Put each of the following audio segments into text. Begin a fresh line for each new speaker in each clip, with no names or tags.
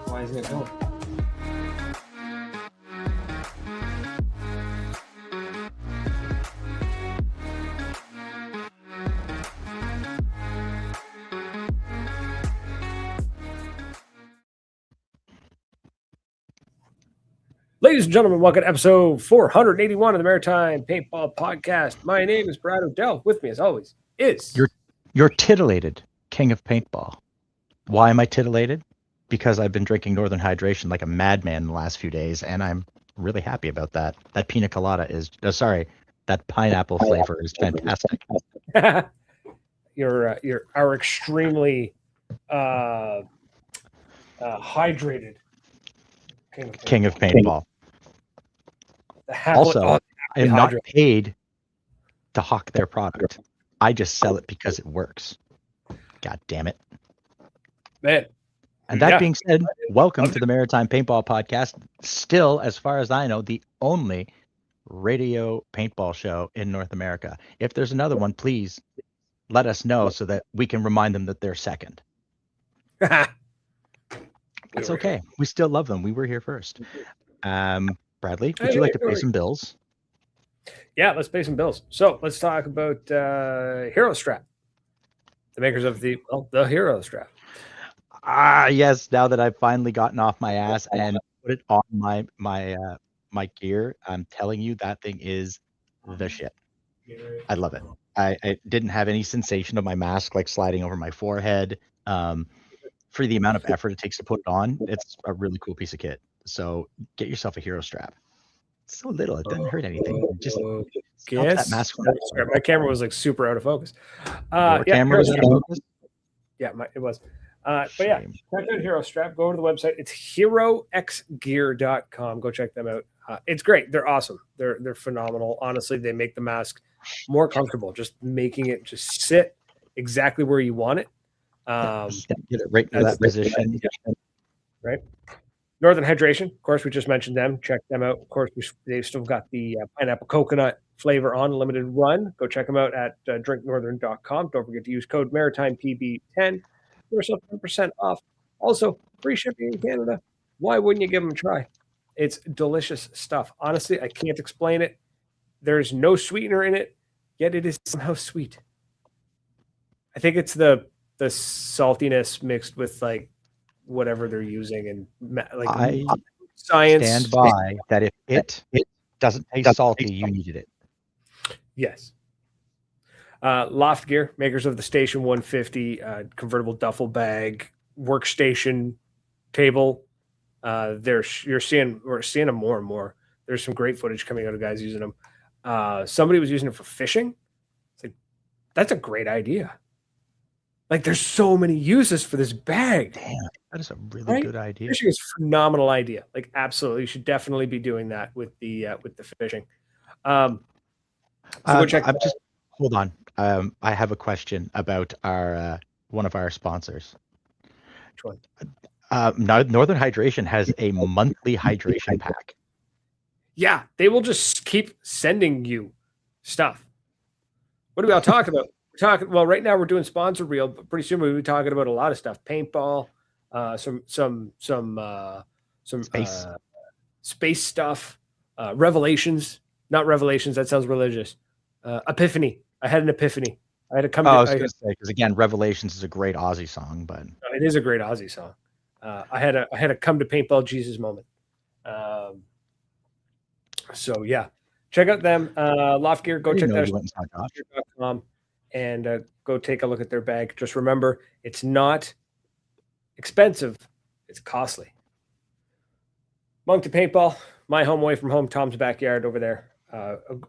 Why isn't it going? Ladies and gentlemen, welcome to episode 481 of the Maritime Paintball Podcast. My name is Brad O'Dell. With me, as always, is...
You're titillated, king of paintball. Why am I titillated? Because I've been drinking Northern Hydration like a madman the last few days, and I'm really happy about that. That pina colada is... that pineapple flavor is fantastic.
You're our extremely hydrated
King of paintball. Also, I am not paid to hawk their product. I just sell it because it works. God damn it.
Man.
And that being said, welcome to the Maritime Paintball Podcast. Still, as far as I know, the only radio paintball show in North America. If there's another one, please let us know so that we can remind them that they're second. It's okay. We still love them. We were here first. Bradley, would you like to pay some bills?
Yeah, let's pay some bills. So let's talk about Hero Strap, the makers of the Hero Strap.
Yes. Now that I've finally gotten off my ass and put it on my gear, I'm telling you that thing is the shit. I love it. I didn't have any sensation of my mask like sliding over my forehead. For the amount of effort it takes to put it on, it's a really cool piece of kit. So get yourself a Hero Strap. It's so little, it doesn't hurt anything. Just that mask.
My camera was like super out of focus.
Camera was out of focus?
Yeah, it was. But yeah, check out Hero Strap. Go to the website. It's heroxgear.com. Go check them out. It's great. They're awesome. They're phenomenal. Honestly, they make the mask more comfortable. Just making it just sit exactly where you want it.
Get it right in that position.
Right. Northern Hydration, of course, we just mentioned them. Check them out. Of course, they've still got the pineapple coconut flavor on limited run. Go check them out at drinknorthern.com. Don't forget to use code MaritimePB10 for yourself 10% off. Also, free shipping in Canada. Why wouldn't you give them a try? It's delicious stuff. Honestly, I can't explain it. There's no sweetener in it, yet it is somehow sweet. I think it's the saltiness mixed with like whatever they're using, and like
I
science
stand by that. If it doesn't taste salty, you needed it.
Yes. Loft Gear, makers of the Station 150 convertible duffel bag, workstation, table. We're seeing them more and more. There's some great footage coming out of guys using them. Somebody was using it for fishing. It's like, that's a great idea. Like, there's so many uses for this bag.
Damn, that is a really good idea.
Fishing is a phenomenal idea. Like, absolutely, you should definitely be doing that with the fishing.
Hold on. I have a question about our one of our sponsors.
Which one?
Northern Hydration has a monthly hydration pack.
Yeah, they will just keep sending you stuff. What are we all talking about? Well, right now we're doing sponsor reel, but pretty soon we'll be talking about a lot of stuff. Paintball, some space stuff, Revelations, not Revelations. That sounds religious. Epiphany. I had an epiphany. I had to come.
I was going to say, because again, Revelations is a great Aussie song, but
it is a great Aussie song. I had a come to paintball Jesus moment. So yeah, check out them. Loft Gear. Go check that out. And go take a look at their bag. Just remember, it's not expensive. It's costly. Moncton Paintball, my home away from home, Tom's backyard over there.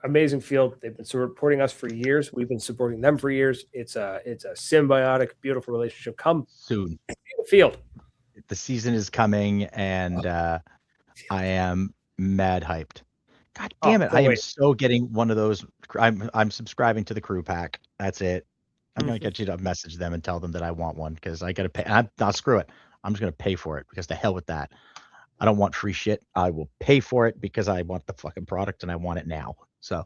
Amazing field. They've been supporting us for years. We've been supporting them for years. It's a symbiotic, beautiful relationship. Come
soon.
The field.
The season is coming, and I am mad hyped. God damn it! I am so getting one of those. I'm subscribing to the crew pack. That's it. I'm gonna get you to message them and tell them that I want one, because I gotta pay. I'll screw it. I'm just gonna pay for it, because the hell with that. I don't want free shit. I will pay for it because I want the fucking product and I want it now. So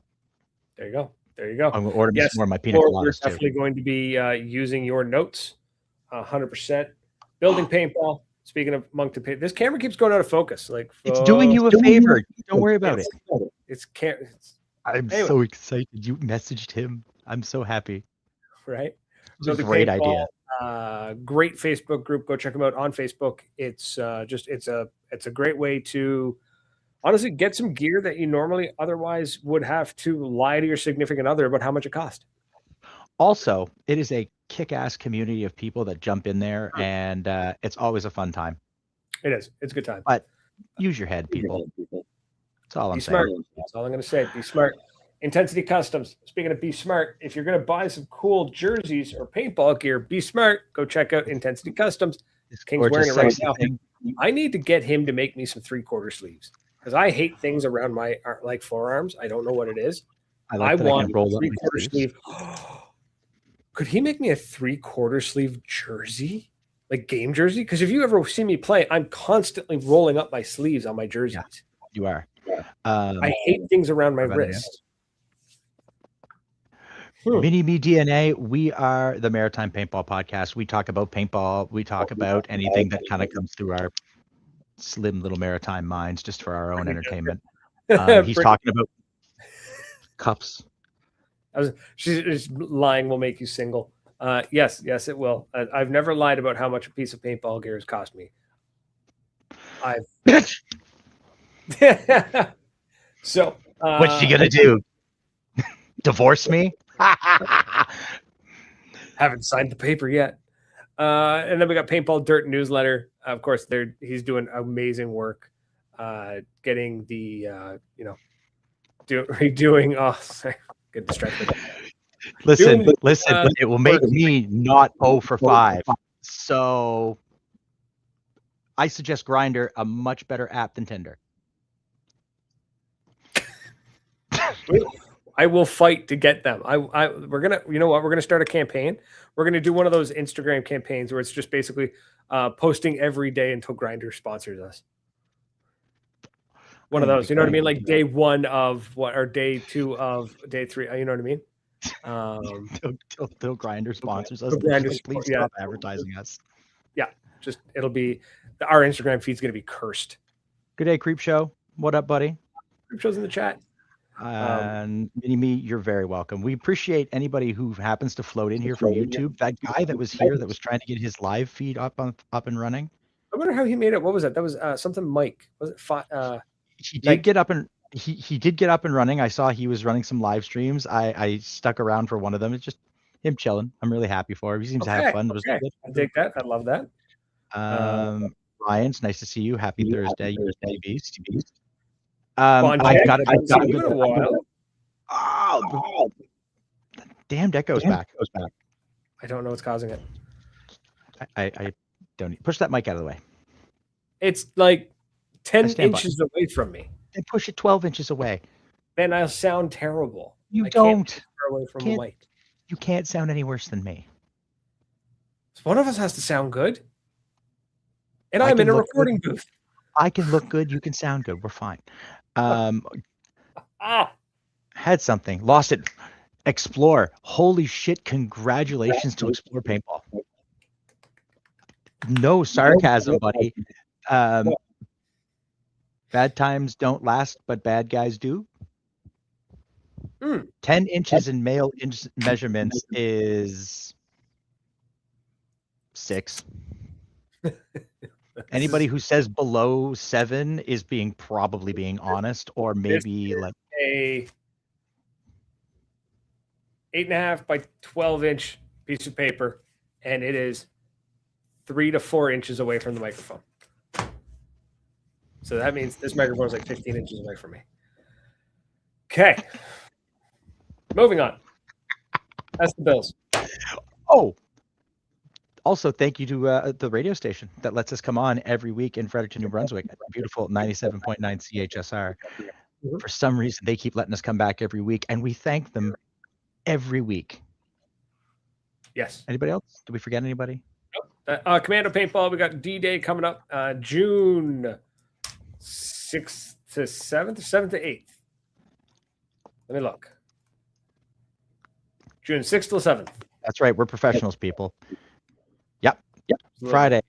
there you go. There you go.
I'm gonna order some more of my peanut
We're definitely going to be using your notes, 100%. Building paintball. Speaking of Monk to pay, this camera keeps going out of focus. Like
it's doing you a favor. Don't worry about it.
It's
I'm
anyway.
so excited you messaged him. I'm so happy.
Right?
It's a great idea.
Great Facebook group. Go check them out on Facebook. It's it's a great way to honestly get some gear that you normally otherwise would have to lie to your significant other about how much it cost.
Also, it is a kick-ass community of people that jump in there, and it's always a fun time.
It is. It's a good time.
But use your head, people. That's all I'm
smart.
saying.
That's all I'm going to say. Be smart. Intensity Customs. Speaking of be smart, if you're going to buy some cool jerseys or paintball gear, be smart. Go check out Intensity Customs. King's wearing it right now. I need to get him to make me some 3/4 sleeves because I hate things around my like forearms. I don't know what it is. I want a 3/4 sleeve. Could he make me a 3/4 sleeve jersey, like game jersey? Because if you ever see me play, I'm constantly rolling up my sleeves on my jerseys.
Yeah, you are.
I hate things around my wrist.
Mini Me DNA, we are the Maritime Paintball Podcast. We talk about paintball. We talk about anything that kind of comes through our slim little maritime minds just for our own entertainment. He's talking about cups.
She's lying will make you single. Yes, it will. I've never lied about how much a piece of paintball gear has cost me. So
what's she gonna do? Divorce me?
Haven't signed the paper yet. And then we got Paintball Dirt newsletter. Of course, he's doing amazing work, getting the redoing. Oh, sorry, get distracted.
Listen. It will make me not 0 for 5. So I suggest Grindr, a much better app than Tinder.
I will fight to get them. We're gonna start a campaign. We're gonna do one of those Instagram campaigns where it's just basically posting every day until Grindr sponsors us. One of those, you know what I mean? Like day 1 of what, or day 2 of day 3. You know what I mean?
Till Grindr sponsors us. Please stop advertising us.
Yeah, just it'll be our Instagram feed's gonna be cursed.
Good day, Creep Show. What up, buddy?
Creep Show's in the chat.
And Mini-Me, you're very welcome. We appreciate anybody who happens to float in here from YouTube. That guy that was here that was trying to get his live feed up and running.
I wonder how he made it. What was that? That was something Mike. Was it
he did get up and he did get up and running. I saw he was running some live streams. I stuck around for one of them. It's just him chilling. I'm really happy for him. He seems to have fun.
I dig that. I love that.
Ryan, it's nice to see you. Happy Thursday, Beast.
I've got
it. Oh, damn! That goes back.
I don't know what's causing it.
I don't push that mic out of the way.
It's like 10 inches away from me.
Then push it 12 inches away.
Man, I'll sound terrible.
You don't.
Away from the mic.
You can't sound any worse than me.
One of us has to sound good. And I'm in a recording booth.
I can look good. You can sound good. We're fine. Had something. Lost it. Explore. Holy shit. Congratulations to Explore Paintball. No sarcasm, buddy. Bad times don't last, but bad guys do. 10 inches in male measurements is 6. Anybody who says below 7 is probably being honest, or maybe like
a 8.5 by 12 inch piece of paper, and it is 3 to 4 inches away from the microphone. So that means this microphone is like 15 inches away from me. Okay. Moving on. That's the Bills.
Oh. Also, thank you to the radio station that lets us come on every week in Fredericton, New Brunswick, at beautiful 97.9 CHSR. For some reason, they keep letting us come back every week, and we thank them every week.
Yes.
Anybody else? Did we forget anybody?
Nope. Commando Paintball, we got D-Day coming up June 6th to 7th, 7th to 8th. Let me look. June 6th to 7th.
That's right. We're professionals, people. Yep. Friday,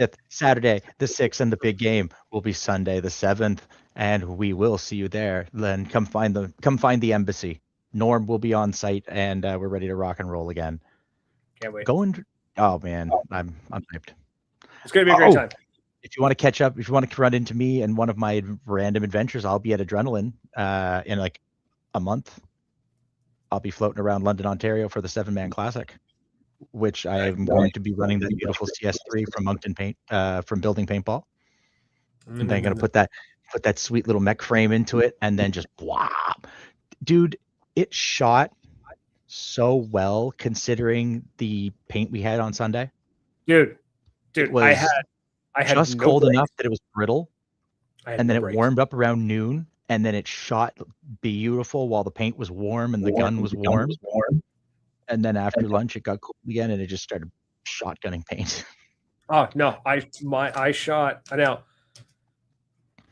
5th, Saturday the 6th, and the big game will be Sunday the 7th, and we will see you there. Then come find the embassy. Norm will be on site, and we're ready to rock and roll again.
Can't wait.
Oh man, I'm hyped.
It's gonna be a great time.
If you want to catch up, if you want to run into me in one of my random adventures, I'll be at Adrenaline in like a month. I'll be floating around London, Ontario for the 7-man classic, which I am going to be running that beautiful CS3 from from building paintball. And then I'm gonna put that sweet little mech frame into it, and then just wow, dude, it shot so well considering the paint we had on Sunday.
Dude,
it was
I had
just
no
cold
brakes.
enough that it was brittle, and then it warmed up around noon, and then it shot beautiful while the paint was warm and the gun was warm. And then after lunch, it got cool again, and it just started shotgunning paint.
Oh no, I shot. Now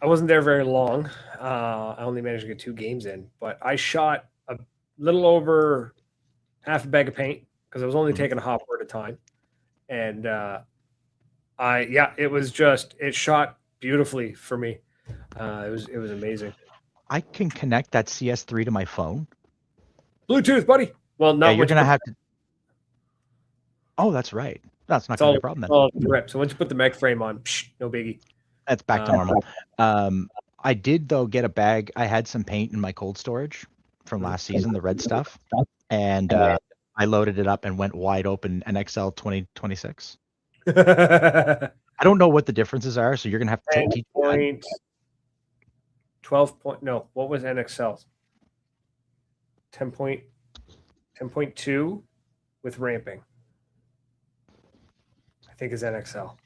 I wasn't there very long. I only managed to get 2 games in, but I shot a little over half a bag of paint because I was only taking a hopper at a time, and it shot beautifully for me. It was amazing.
I can connect that CS3 to my phone.
Bluetooth, buddy. Well, not
you're gonna have to. Oh, that's right. That's not gonna be a problem then.
So once you put the mech frame on, no biggie.
That's back to normal. I did though get a bag. I had some paint in my cold storage from last season, the red stuff, and I loaded it up and went wide open NXL 2026. I don't know what the differences are, so you're gonna have to teach me.
12 point. No, what was NXL? 10.2 with ramping. I think is NXL.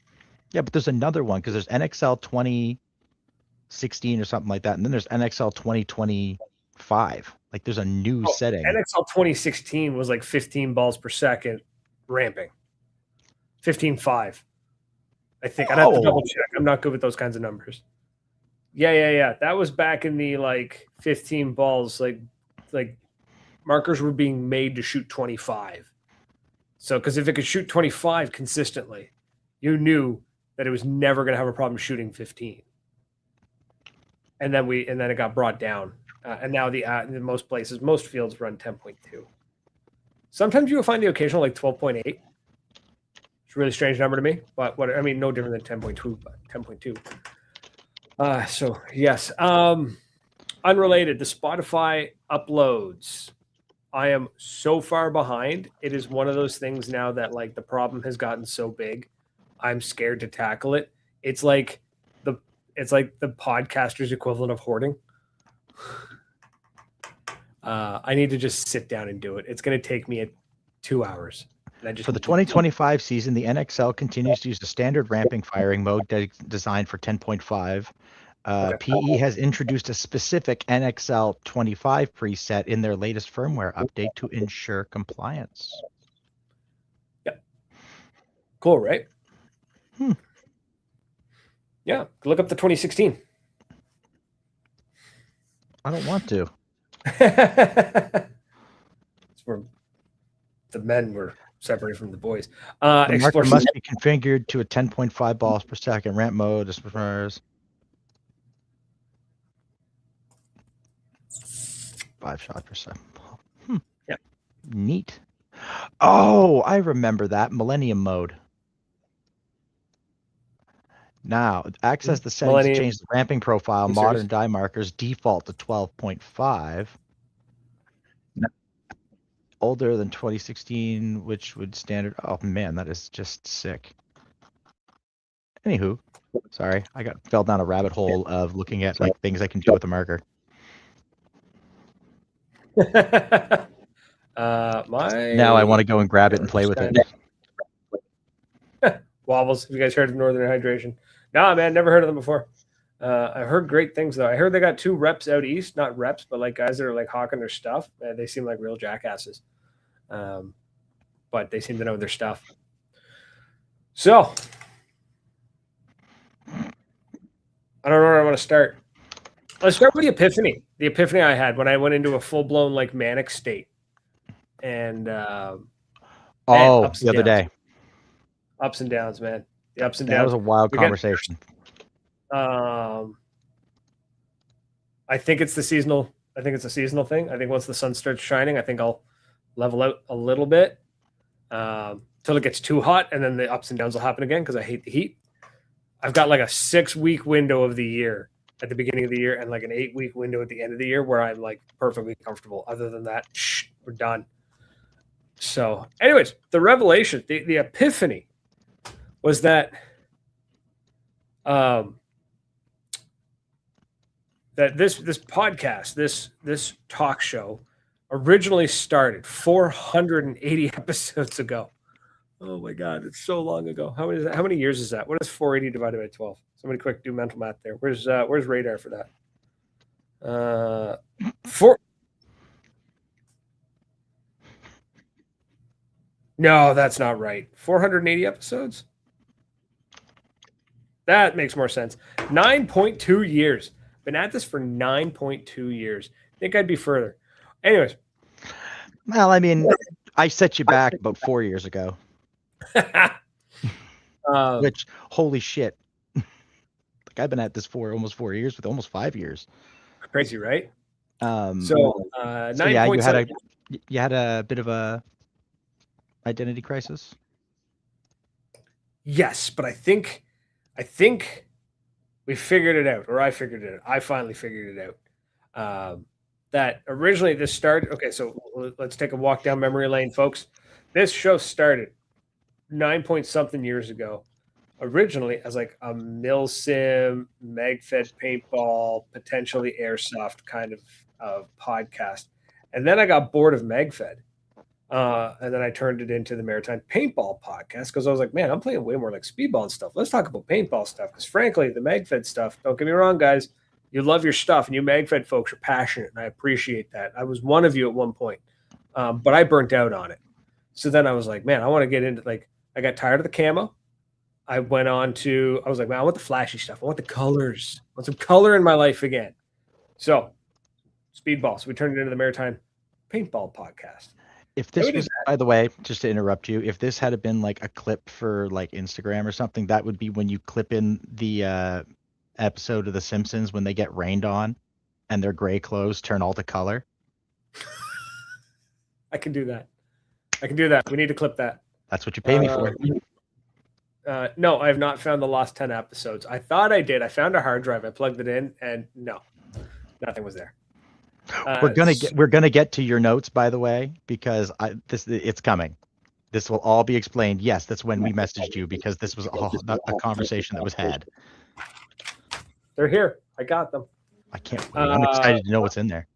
Yeah, but there's another one because there's NXL 2016 or something like that, and then there's NXL 2025. Like there's a new setting.
NXL 2016 was like 15 balls per second ramping. 15.5. I think I'd have to double check. I'm not good with those kinds of numbers. Yeah. That was back in the like 15 balls. Like markers were being made to shoot 25. So, because if it could shoot 25 consistently, you knew that it was never going to have a problem shooting 15. And then it got brought down. And now in most places, most fields run 10.2. Sometimes you will find the occasional like 12.8. It's a really strange number to me, but no different than 10.2, but 10.2. So yes. Unrelated, the Spotify uploads. I am so far behind. It is one of those things now that like the problem has gotten so big, I'm scared to tackle it. It's like the podcaster's equivalent of hoarding. I need to just sit down and do it. It's going to take me 2 hours.
For the 2025 season, the NXL continues to use the standard ramping firing mode designed for 10.5. PE has introduced a specific NXL 25 preset in their latest firmware update to ensure compliance.
Yep. Cool, right? Yeah. Look up the 2016.
I don't want to.
It's where the men were separated from the boys.
The marker must be configured to a 10.5 balls per second ramp mode. This prefers 5 shots per second.
Yeah.
Neat. Oh, I remember that. Millennium mode. Now, access the settings to change the ramping profile. Modern die markers default to 12.5. Older than 2016, which would standard. Oh man, that is just sick. Anywho, sorry, I fell down a rabbit hole of looking at like things I can do with a marker. Now I want to go and grab it and play with it.
Wobbles. Have you guys heard of Northern Hydration? Nah, man, never heard of them before. I heard great things though. I heard they got 2 reps out east, not reps, but like guys that are like hawking their stuff. They seem like real jackasses, but they seem to know their stuff. So I don't know where I want to start. Let's start with the epiphany. The epiphany I had when I went into a full-blown like manic state, and
the other day,
ups and downs, man. the ups and
That
downs.
was a wild
We
conversation.
I think it's the seasonal. I think it's a seasonal thing. I think once the sun starts shining, I think I'll level out a little bit till it gets too hot, and then the ups and downs will happen again because I hate the heat. I've got like a 6-week window of the year at the beginning of the year and like an 8-week window at the end of the year where I'm like perfectly comfortable. Other than that, we're done. So, anyways, the revelation, the epiphany was that that this podcast, this talk show originally started 480 episodes ago. Oh my God, it's so long ago. How many years is that? What is 480 divided by 12? Somebody quick do mental math there. Where's radar for that? No, that's not right. 480 episodes? That makes more sense. 9.2 years. Been at this for 9.2 years. Think I'd be further. Anyways.
Well, I mean, I set you back about 4 years ago. Which, holy shit. Like, I've been at this for almost 4 years, with almost 5 years.
Crazy, right?
So yeah, you had a bit of a identity crisis.
Yes, but I think we figured it out, or I figured it out. I finally figured it out. That originally this started. Okay, so let's take a walk down memory lane, folks. This show started 9-point-something years ago. Originally as like a milsim, mag-fed paintball, potentially airsoft kind of podcast, and then I got bored of mag-fed. And then I turned it into the Maritime Paintball podcast because I was like, man, I'm playing way more like speedball and stuff. Let's talk about paintball stuff because, frankly, the MagFed stuff, don't get me wrong, guys, you love your stuff and you MagFed folks are passionate, and I appreciate that. I was one of you at one point, but I burnt out on it. So then I was like, man, I want to get into like I got tired of the camo. I went on to I was like, man, I want the flashy stuff. I want the colors. I want some color in my life again. So speedball. So we turned it into the Maritime Paintball podcast.
If this was, by the way, just to interrupt you, if this had been like a clip for like Instagram or something, that would be when you clip in the episode of The Simpsons when they get rained on and their gray clothes turn all to color.
I can do that. We need to clip that.
That's what you pay me for.
No, I have not found the lost 10 episodes. I thought I did. I found a hard drive. I plugged it in, and no, nothing was there.
We're gonna get to your notes, by the way, because it's coming. This will all be explained. Yes, that's when we messaged you because this was a conversation that was had.
They're here. I got them.
I can't wait. I'm excited to know what's in there.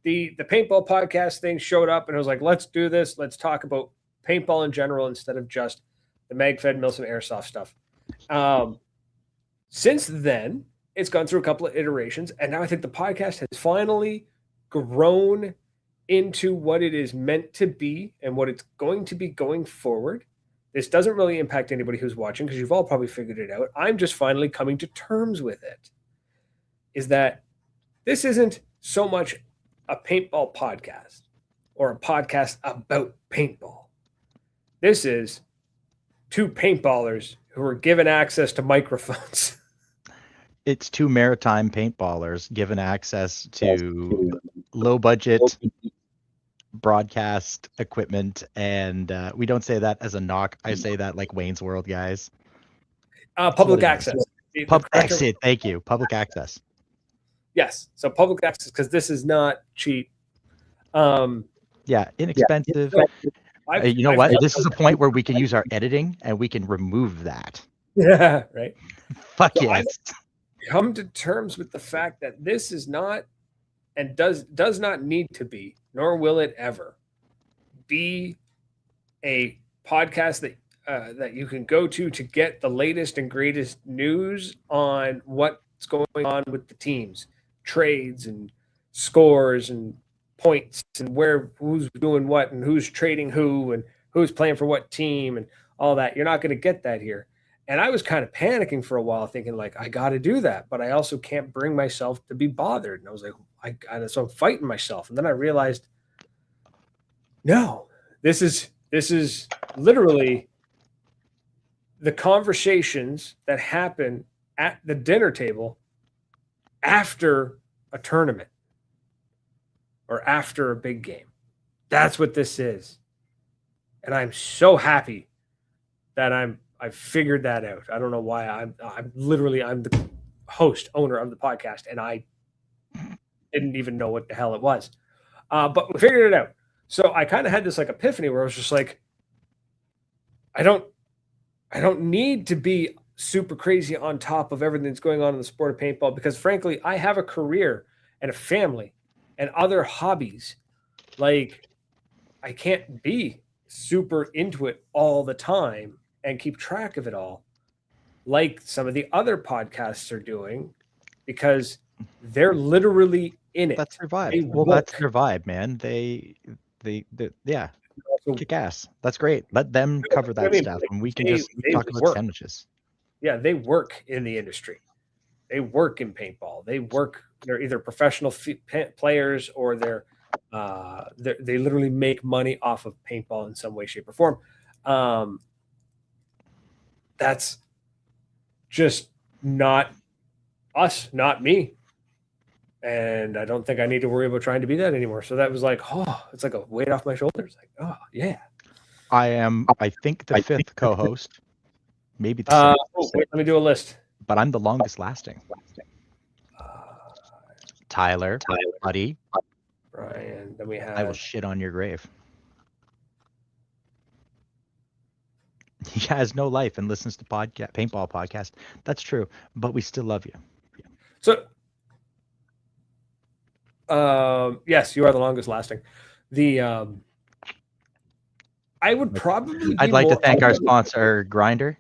The paintball podcast thing showed up, and I was like, let's do this. Let's talk about paintball in general instead of just the mag-fed milsim airsoft stuff. Since then, it's gone through a couple of iterations, and now I think the podcast has finally grown into what it is meant to be and what it's going to be going forward. This doesn't really impact anybody who's watching because you've all probably figured it out. I'm just finally coming to terms with it. Is that this isn't so much a paintball podcast or a podcast about paintball. This is two paintballers who are given access to microphones.
It's two maritime paintballers given access to low budget broadcast equipment, and we don't say that as a knock. I say that like Wayne's World guys.
Public access.
Public access. Thank you. Public access.
Yes. So public access, because this is not cheap.
Yeah, inexpensive. You know what? This is a point where we can use our editing and we can remove that.
Yeah, right.
Fuck so yes.
I've come to terms with the fact that this is not and does not need to be, nor will it ever be a podcast that you can go to get the latest and greatest news on what's going on with the teams, trades and scores and points and who's doing what and who's trading who and who's playing for what team and all that. You're not going to get that here. And I was kind of panicking for a while thinking like, I got to do that, but I also can't bring myself to be bothered. And I was like, so I'm fighting myself. And then I realized, no, this is literally the conversations that happen at the dinner table after a tournament or after a big game. That's what this is. And I'm so happy that I've figured that out. I don't know why. I'm the host, owner of the podcast, and I didn't even know what the hell it was. But we figured it out. So I kind of had this like epiphany where I was just like, I don't need to be super crazy on top of everything that's going on in the sport of paintball, because frankly, I have a career and a family and other hobbies. Like, I can't be super into it all the time and keep track of it all like some of the other podcasts are doing, because they're literally in it.
That's their vibe. Well, that's their vibe, man. They yeah,
Also,
kick ass. That's great. Let them cover that stuff, and we can just talk about sandwiches.
Yeah, they work in the industry. They work in paintball. They're either professional players, or they literally make money off of paintball in some way, shape, or form. That's just not us, not me. And I don't think I need to worry about trying to be that anymore. So that was like, oh, it's like a weight off my shoulders. Like, oh yeah.
I think, the fifth co-host. Maybe the sixth.
Wait, let me do a list.
But I'm the longest lasting. Tyler, Buddy,
Brian. Then we have.
I will shit on your grave. He has no life and listens to paintball podcast. That's true, but we still love you.
So, yes, you are the longest lasting. I would probably.
I'd like to thank our sponsor, Grindr,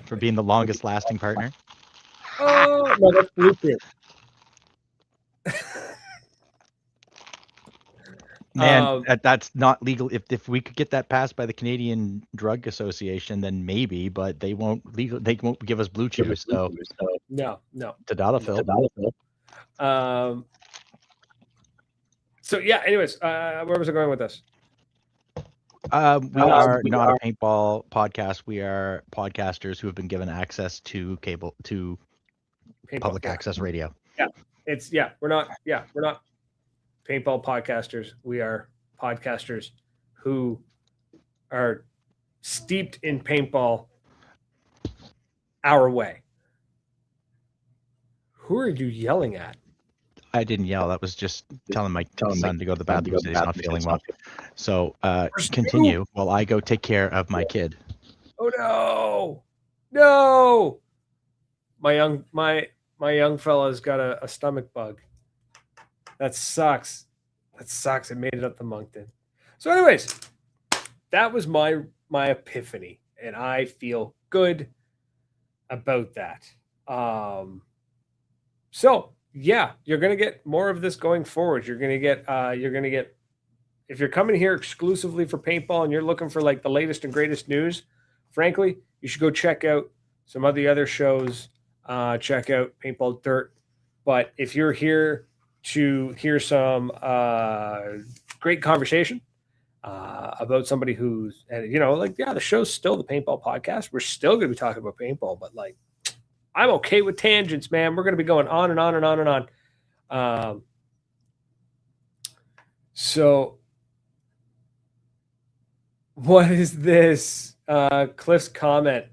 for being the longest lasting partner.
Oh no, that's Bluetooth.
Man, that's not legal. If we could get that passed by the Canadian Drug Association, then maybe, but they won't give us blue chew. So
no.
Tadalafil.
So yeah. Anyways, where was I going with this?
We are not a paintball podcast. We are podcasters who have been given access to public access radio.
Yeah, we're not paintball podcasters. We are podcasters who are steeped in paintball our way. Who are you yelling at?
I didn't yell. That was just telling my son to go to the bathroom because he's not feeling well. So continue while I go take care of my kid.
Oh no! My young fella's got a stomach bug. That sucks. It made it up to Moncton. So, anyways, that was my epiphany, and I feel good about that. So yeah, you're gonna get more of this going forward. You're gonna get if you're coming here exclusively for paintball and you're looking for like the latest and greatest news, frankly, you should go check out some of the other shows. Check out Paintball Dirt. But if you're here to hear some great conversation about somebody who's, and the show's still the Paintball Podcast. We're still going to be talking about paintball, but like, I'm okay with tangents, man. We're going to be going on and on and on and on. So what is this? Cliff's comment.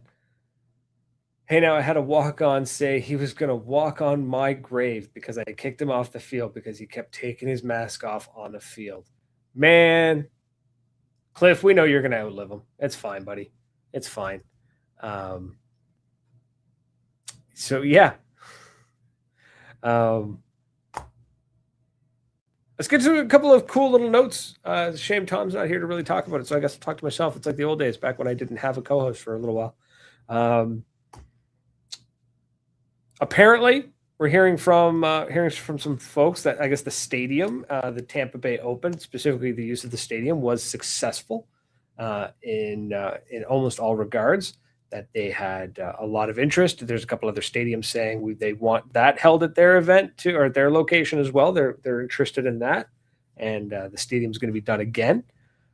Hey, now I had a walk-on say he was going to walk on my grave because I kicked him off the field because he kept taking his mask off on the field. Man, Cliff, we know you're going to outlive him. It's fine, buddy. It's fine. So, yeah. Let's get to a couple of cool little notes. It's a shame Tom's not here to really talk about it, so I guess I'll talk to myself. It's like the old days back when I didn't have a co-host for a little while. Apparently, we're hearing from some folks that I guess the stadium, the Tampa Bay Open, specifically the use of the stadium, was successful in almost all regards. That they had a lot of interest. There's a couple other stadiums saying they want that held at their event too, or at their location as well. They're interested in that, and the stadium's going to be done again.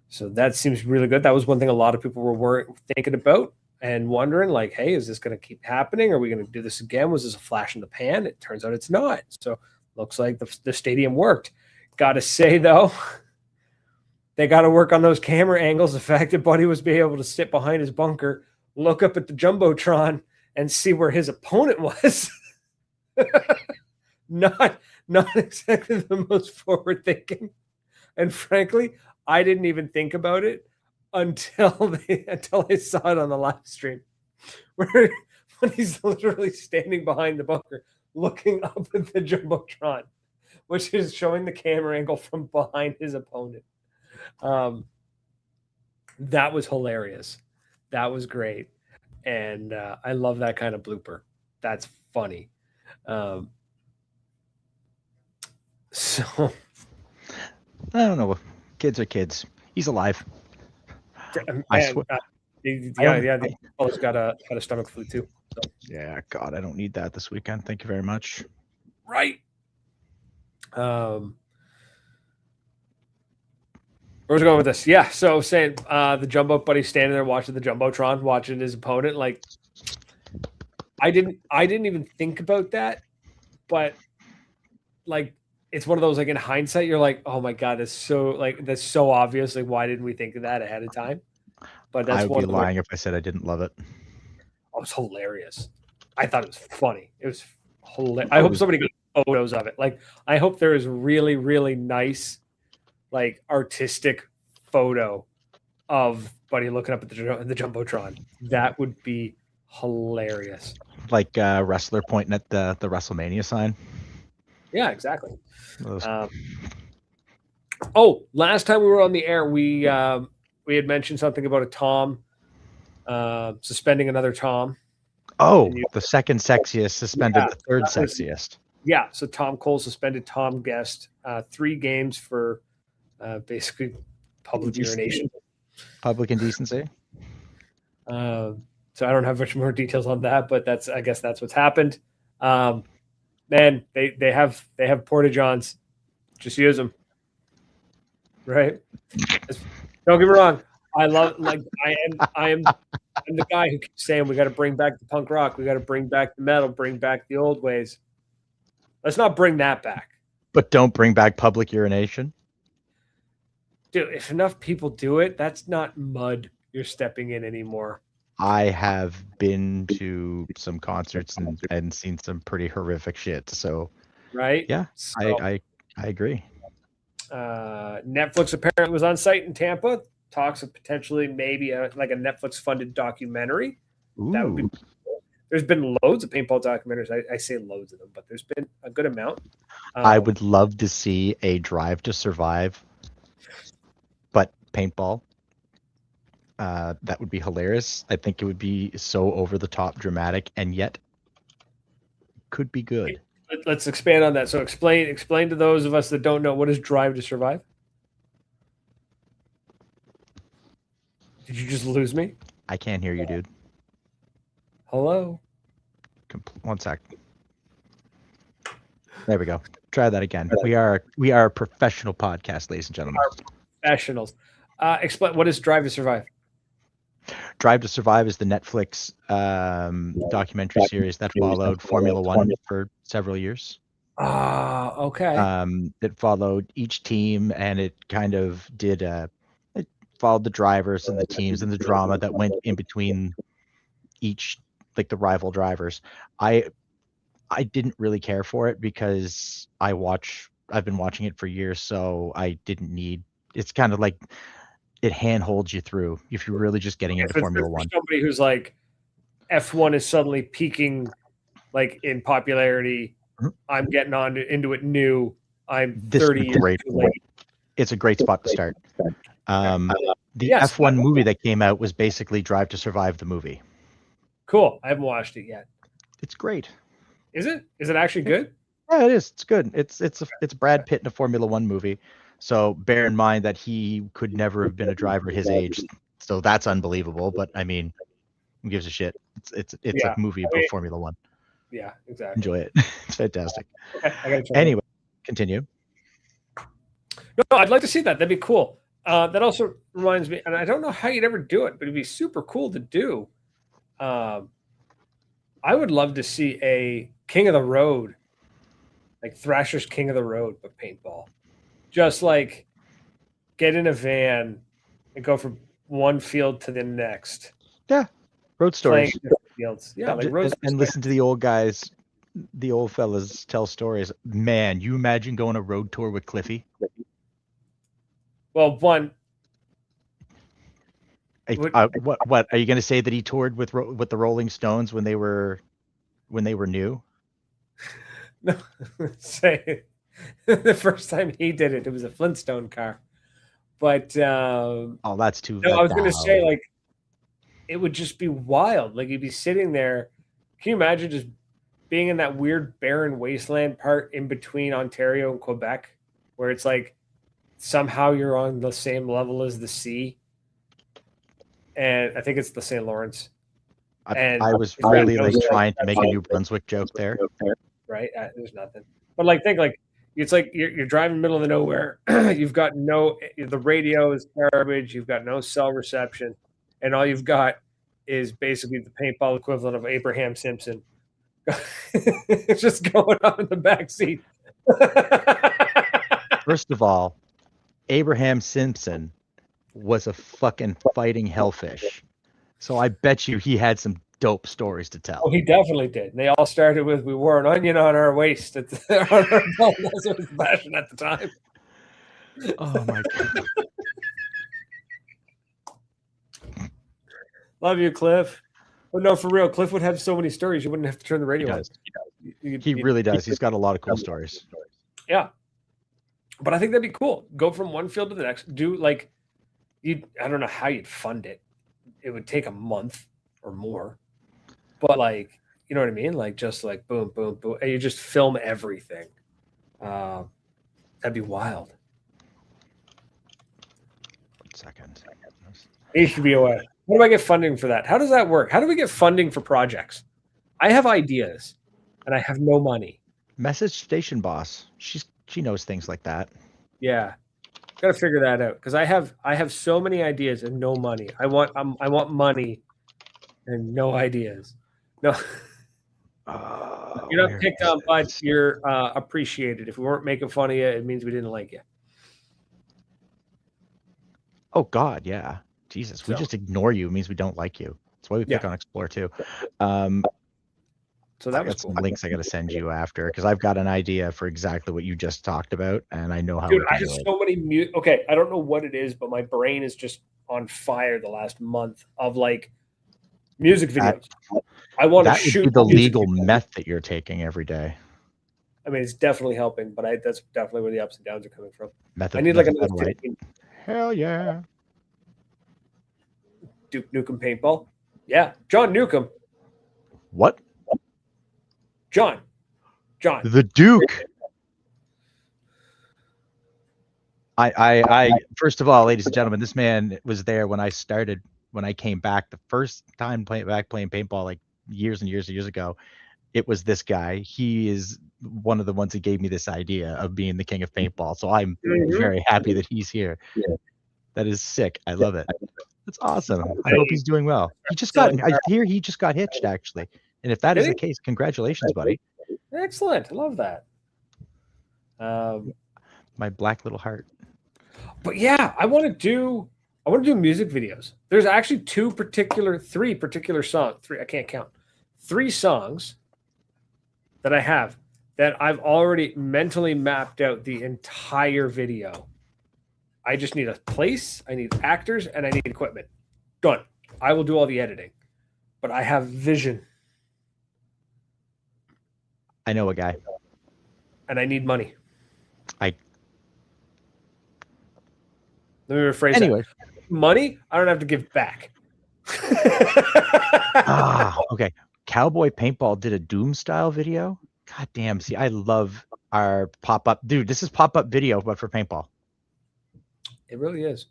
So that seems really good. That was one thing a lot of people were thinking about and wondering, like, hey, is this going to keep happening? Are we going to do this again? Was this a flash in the pan? It turns out it's not. So looks like the stadium worked. Got to say, though, they got to work on those camera angles. The fact that Buddy was being able to sit behind his bunker, look up at the Jumbotron, and see where his opponent was. not exactly the most forward thinking. And frankly, I didn't even think about it until I saw it on the live stream, where when he's literally standing behind the bunker, looking up at the Jumbotron, which is showing the camera angle from behind his opponent. That was hilarious. That was great. And I love that kind of blooper. That's funny. So
I don't know. Kids are kids. He's alive.
man,
I swear.
The fellow's got a stomach flu too. So.
Yeah, God, I don't need that this weekend. Thank you very much.
Right. Where's it going with this? Yeah, so saying the Jumbo buddy standing there watching the Jumbotron, watching his opponent. Like, I didn't even think about that, but like, it's one of those, like, in hindsight, you're like, oh my God, that's so obvious. Like, why didn't we think of that ahead of time? But that's
I would be lying if I said I didn't love it.
Oh, it was hilarious. I thought it was funny. It was hilarious. I hope somebody got photos of it. Like, I hope there is really, really nice, like, artistic photo of Buddy looking up at the Jumbotron. That would be hilarious.
Like a wrestler pointing at the WrestleMania sign.
Yeah, exactly. Last time we were on the air, we had mentioned something about a Tom suspending another Tom.
Oh, the second sexiest suspended the third sexiest.
Yeah, so Tom Cole suspended Tom Guest 3 games for basically public urination.
Public indecency.
So I don't have much more details on that, but I guess that's what's happened. Man, they have porta-johns. Just use them. Right? Don't get me wrong. I love, like, I'm the guy who keeps saying we got to bring back the punk rock, we got to bring back the metal, bring back the old ways. Let's not bring that back.
But don't bring back public urination.
Dude, if enough people do it, that's not mud you're stepping in anymore.
I have been to some concerts and seen some pretty horrific shit. So,
right?
Yeah, so, I agree.
Netflix apparently was on site in Tampa. Talks of potentially maybe a Netflix-funded documentary.
Ooh.
That would be cool. There's been loads of paintball documentaries. I say loads of them, but there's been a good amount.
I would love to see a Drive to Survive, but paintball. That would be hilarious. I think it would be so over the top dramatic, and yet could be good.
Let's expand on that. So explain to those of us that don't know, what is Drive to Survive? Did you just lose me?
I can't hear you, dude.
Hello?
1 sec. There we go. Try that again. We are a professional podcast, ladies and gentlemen.
Professionals. Explain, what is Drive to Survive?
Drive to Survive is the Netflix documentary series that followed Formula One for several years.
Okay.
It followed each team, and it kind of did it followed the drivers and the teams and the drama that went in between each, like, the rival drivers. I didn't really care for it because I've been watching it for years, so I didn't need. It's kind of like it handholds you through if you're really just getting into Formula One.
Somebody who's like, F1 is suddenly peaking, like, in popularity. Mm-hmm. I'm getting into it new. I'm 30 years too late.
It's a great spot to start. The F1 movie that came out was basically Drive to Survive, the movie.
Cool. I haven't watched it yet.
It's great.
Is it? Is it actually good?
Yeah, it is. It's good. It's Brad Pitt in a Formula One movie. So bear in mind that he could never have been a driver his age. So that's unbelievable. But I mean, who gives a shit? It's a movie about Formula One.
Yeah, exactly.
Enjoy it. It's fantastic.
Okay,
anyway, continue.
No, I'd like to see that. That'd be cool. That also reminds me, and I don't know how you'd ever do it, but it'd be super cool to do. Um, I would love to see a King of the Road, like Thrasher's King of the Road, but paintball. Just like get in a van and go from one field to the next,
Yeah, road
playing
stories.
different fields. Yeah, like road
And listen to the old guys, the old fellas tell stories. Man, you imagine going a road tour with Cliffy?
Well, one.
What are you going to say that he toured with the Rolling Stones when they were new?
No, say the first time he did it, it was a Flintstone car. But
Oh, that's too.
no, I was going to say like it would just be wild. Like you'd be sitting there. Can you imagine just being in that weird barren wasteland part in between Ontario and Quebec, where it's like somehow you're on the same level as the sea, and I think it's the St. Lawrence. And
I was really like trying to make a New Brunswick joke there.
Right? There's nothing. But like, think like it's like you're driving middle of the nowhere. You've got the radio is garbage. You've got no cell reception, and all you've got is basically the paintball equivalent of Abraham Simpson. It's just going on in the back seat.
First of all, Abraham Simpson was a fucking fighting hellfish. So I bet you he had some dope stories to tell.
Oh, he definitely did. And they all started with we wore an onion on our waist on our belt. That's what was fashion at the time.
Oh my god.
Love you, Cliff. But no, for real, Cliff would have so many stories you wouldn't have to turn the radio on.
He really does. He's got a lot of cool stories.
Yeah. But I think that'd be cool. Go from one field to the next. Do like I don't know how you'd fund it. It would take a month or more. But like, you know what I mean? Like just like boom, boom, boom. And you just film everything. That'd be wild.
1 second.
HBO. How do I get funding for that? How does that work? How do we get funding for projects? I have ideas and I have no money.
Message station boss. She knows things like that.
Yeah. Got to figure that out because I have so many ideas and no money. I want money and no ideas. No. You're not picked on, but you're appreciated. If we weren't making fun of you, it means we didn't like you.
Oh God, yeah. Jesus, we just ignore you. It means we don't like you. That's why we click on explore too.
So that
I got some links I got to send you after because I've got an idea for exactly what you just talked about, and I know how.
Dude, I have so many okay, I don't know what it is, but my brain is just on fire the last month of like music videos. I want to shoot
the legal meth that you're taking every day.
I mean, it's definitely helping, but that's definitely where the ups and downs are coming from.
Method,
I need like another 15.
Hell yeah.
Duke Nukem paintball. Yeah, John Newcomb.
What?
John.
The Duke. I first of all, ladies and gentlemen, this man was there when I started, when I came back the first time playing paintball like years and years and years ago. It was this guy. He is one of the ones that gave me this idea of being the king of paintball. So I'm very happy that he's here. Yeah. That is sick. I love it. That's awesome. I hope he's doing well. I hear he just got hitched actually. And if that is the case, congratulations, buddy.
Excellent. I love that.
My black little heart.
But yeah, I want to do music videos. There's actually three particular songs. I can't count. 3 songs that I have that I've already mentally mapped out the entire video. I just need a place, I need actors, and I need equipment. Done. I will do all the editing. But I have vision.
I know a guy.
And I need money.
Let
me rephrase that. Money, I don't have to give back.
Okay. Cowboy Paintball did a Doom style video. God damn. See, I love our pop-up. Dude, this is pop-up video, but for paintball.
It really is.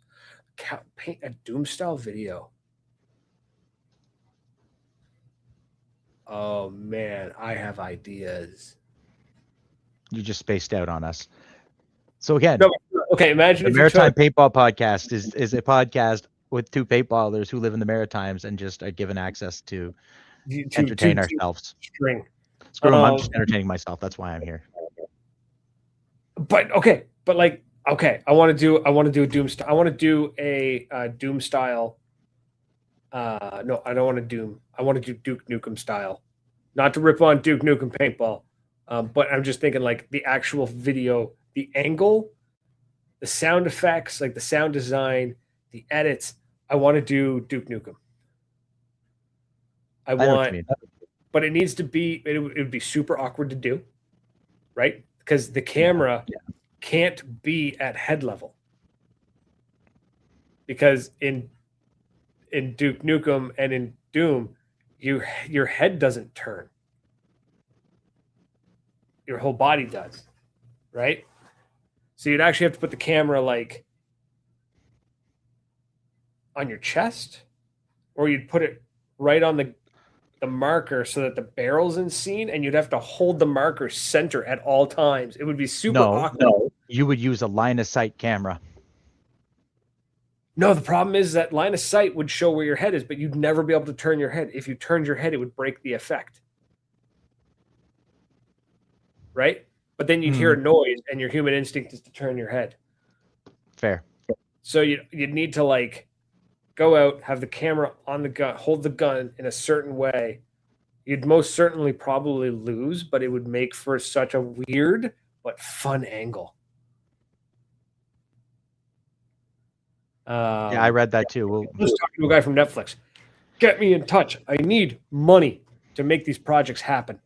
Paint a Doom style video. Oh man, I have ideas.
You just spaced out on us. So again,
Okay, imagine
The
if you took
Maritime Paintball Podcast is a podcast with two paintballers who live in the Maritimes and just are given access to entertain ourselves.
string.
Screw them, I'm just entertaining myself. That's why I'm here.
But okay, but like okay, I want to do a Doom. I want to do a Doom style. No, I don't want to Doom. I want to do Duke Nukem style. Not to rip on Duke Nukem Paintball, but I'm just thinking like the actual video, the angle, the sound effects, like the sound design, the edits. I want to do Duke Nukem. I
know what
want,
you mean.
but it needs to be. It would be super awkward to do, right? Because the camera can't be at head level. Because in Duke Nukem and in Doom, your head doesn't turn. Your whole body does, right? So you'd actually have to put the camera like on your chest, or you'd put it right on the marker so that the barrel's in scene, and you'd have to hold the marker center at all times. It would be super awkward.
No, you would use a line of sight camera.
No, the problem is that line of sight would show where your head is, but you'd never be able to turn your head. If you turned your head, it would break the effect. Right? But then you'd hear a noise, and your human instinct is to turn your head.
Fair.
So you'd need to like go out, have the camera on the gun, hold the gun in a certain way. You'd most certainly probably lose, but it would make for such a weird but fun angle.
Yeah, I read that too.
I was talking to a guy from Netflix. Get me in touch. I need money to make these projects happen.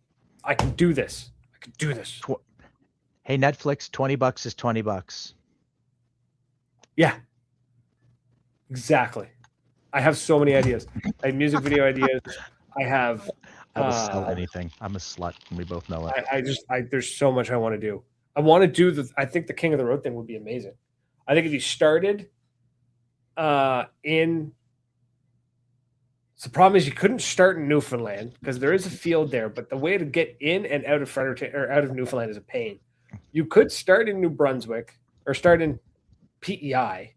I can do this. I can do this.
Hey, Netflix, $20 is $20.
Yeah. Exactly. I have so many ideas. I have music video ideas. I have.
I will sell anything. I'm a slut, and we both know it.
There's so much I want to do. I want to do I think the King of the Road thing would be amazing. I think if you started so the problem is you couldn't start in Newfoundland because there is a field there, but the way to get in and out of Fredericton or out of Newfoundland is a pain. You could start in New Brunswick or start in PEI,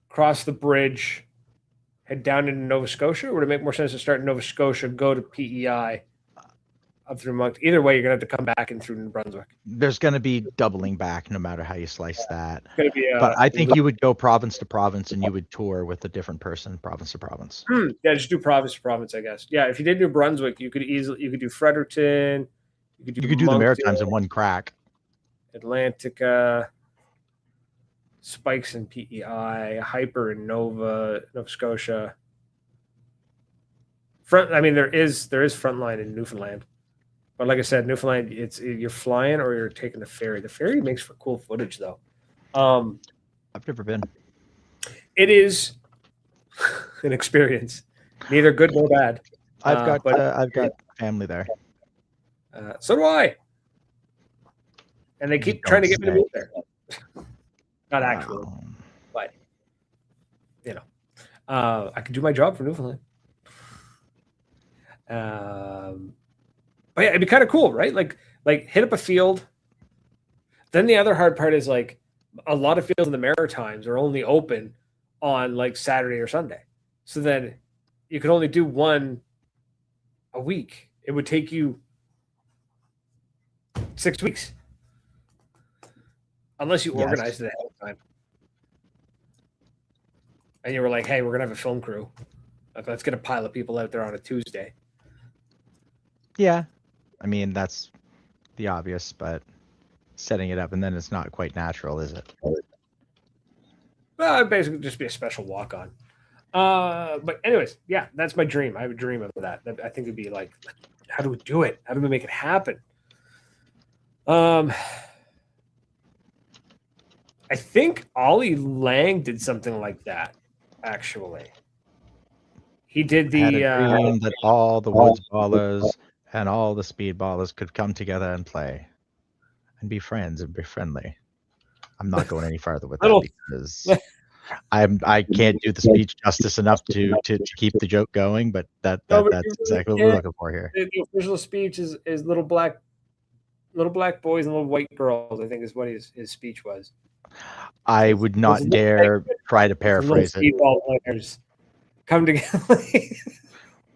cross the bridge, head down into Nova Scotia. Or would it make more sense to start in Nova Scotia, go to PEI, up through Moncton? Either way, you're going to have to come back and through New Brunswick.
There's going to be doubling back no matter how you slice that.
It's going to be
but I think you would go province to province and you would tour with a different person, province to province.
Yeah, just do province to province, I guess. Yeah, if you did New Brunswick, you could do Fredericton.
You could do the Maritimes in one crack.
Atlantica, Spikes in PEI, Hyper in Nova Scotia. There is Frontline in Newfoundland. But like I said, Newfoundland, you're flying or you're taking the ferry. The ferry makes for cool footage, though.
I've never been.
It is an experience, neither good nor bad.
I've got family there.
So do I. And they keep trying to get me to move there. Not actually, but I can do my job for Newfoundland. But yeah, it'd be kind of cool, right? Like hit up a field. Then the other hard part is like a lot of fields in the Maritimes are only open on like Saturday or Sunday. So then you could only do one a week. It would take you 6 weeks. Unless you organized it ahead of time. And you were like, hey, we're going to have a film crew. Like, let's get a pile of people out there on a Tuesday.
Yeah. I mean, that's the obvious, but setting it up and then it's not quite natural, is it?
Well, it'd basically just be a special walk-on. But anyways, yeah, that's my dream. I have a dream of that. I think it'd be like, how do we do it? How do we make it happen? I think Ollie Lang did something like that, actually. He did the
dream that all the woods ballers and all the speed ballers could come together and play and be friends and be friendly. I'm not going any farther with that because I can't do the speech justice enough to keep the joke going, but that's exactly what we're looking for here.
The official speech is little black little black boys and little white girls, I think is what his speech was.
I would not dare try to paraphrase it.
Little players come together.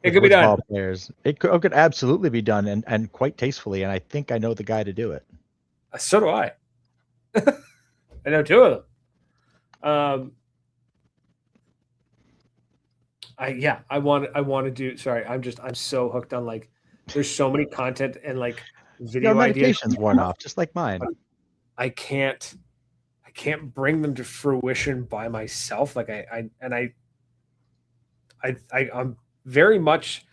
It could be
Football
done.
players. It could absolutely be done, and quite tastefully. And I think I know the guy to do it.
So do I. I know two of them. I want to do. Sorry, I'm so hooked on like. There's so many content and like video
Your
ideas.
medication's worn off, just like mine.
I can't bring them to fruition by myself. Like I'm very much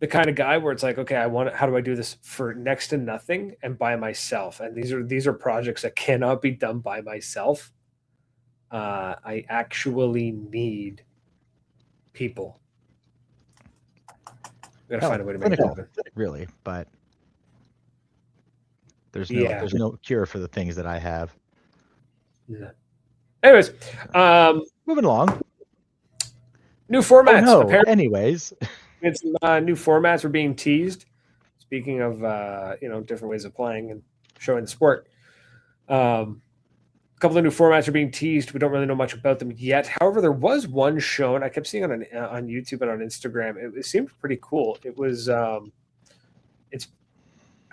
the kind of guy where it's like, okay, how do I do this for next to nothing and by myself? And these are projects that cannot be done by myself. I actually need people. We gotta find a way to make it happen.
Really, but there's no cure for the things that I have.
Yeah. Anyways,
moving along.
New formats.
Oh, no. Anyways,
it's new formats are being teased. Speaking of different ways of playing and showing the sport, a couple of new formats are being teased. We don't really know much about them yet. However, there was one shown. I kept seeing on YouTube and on Instagram. It seemed pretty cool. It was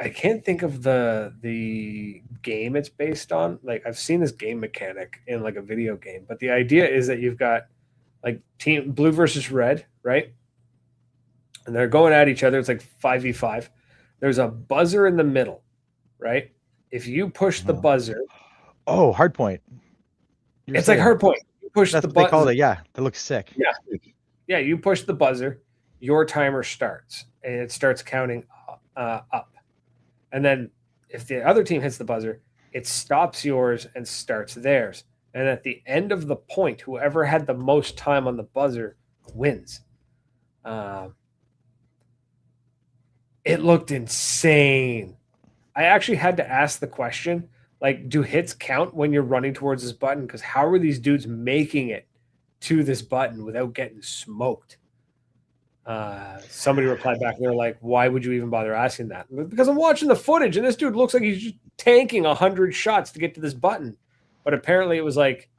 I can't think of the game it's based on. Like I've seen this game mechanic in like a video game, but the idea is that you've got like team blue versus red, right? And they're going at each other. It's like 5v5. There's a buzzer in the middle, right? If you push the buzzer,
hard point.
It's like hard point. You push the button.
They call it. Yeah, that looks sick.
Yeah. You push the buzzer. Your timer starts, and it starts counting up. And then if the other team hits the buzzer, it stops yours and starts theirs. And at the end of the point, whoever had the most time on the buzzer wins. It looked insane. I actually had to ask the question, like, do hits count when you're running towards this button? Because how are these dudes making it to this button without getting smoked? Somebody replied back, they're like, why would you even bother asking that? Because I'm watching the footage and this dude looks like he's just tanking 100 shots to get to this button. But apparently it was like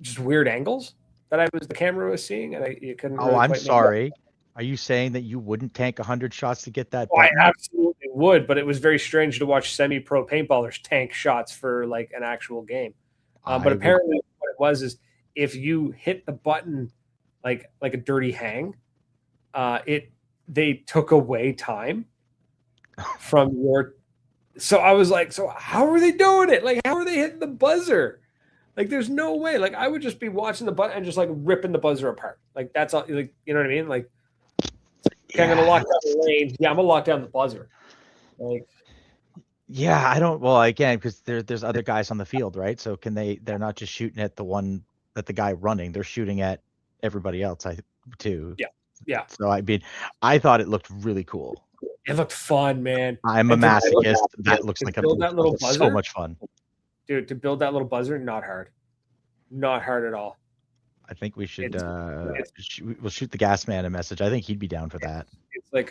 just weird angles that the camera was seeing, and you couldn't.
Oh, I'm sorry. Are you saying that you wouldn't tank 100 shots to get that button?
I absolutely would, but it was very strange to watch semi-pro paintballers tank shots for like an actual game. But apparently what it was is if you hit the button like a dirty hang, they took away time from your. So I was like, so how are they doing it? Like, how are they hitting the buzzer? Like, there's no way. Like, I would just be watching the button and just like ripping the buzzer apart. Like, that's all. Like, you know what I mean? Like, okay, I'm gonna lock down the lane. Yeah, I'm gonna lock down the buzzer. Like,
yeah, I don't. Well, again, because there's other guys on the field, right? So can they're not just shooting at the guy running. They're shooting at everybody else, too.
Yeah.
So I mean, I thought it looked really cool.
It looked fun, man.
I'm a masochist. That looks like
that little buzzer,
so much fun.
Dude, to build that little buzzer, not hard. Not hard at all.
I think we should we'll shoot the gas man a message. I think he'd be down for that.
It's like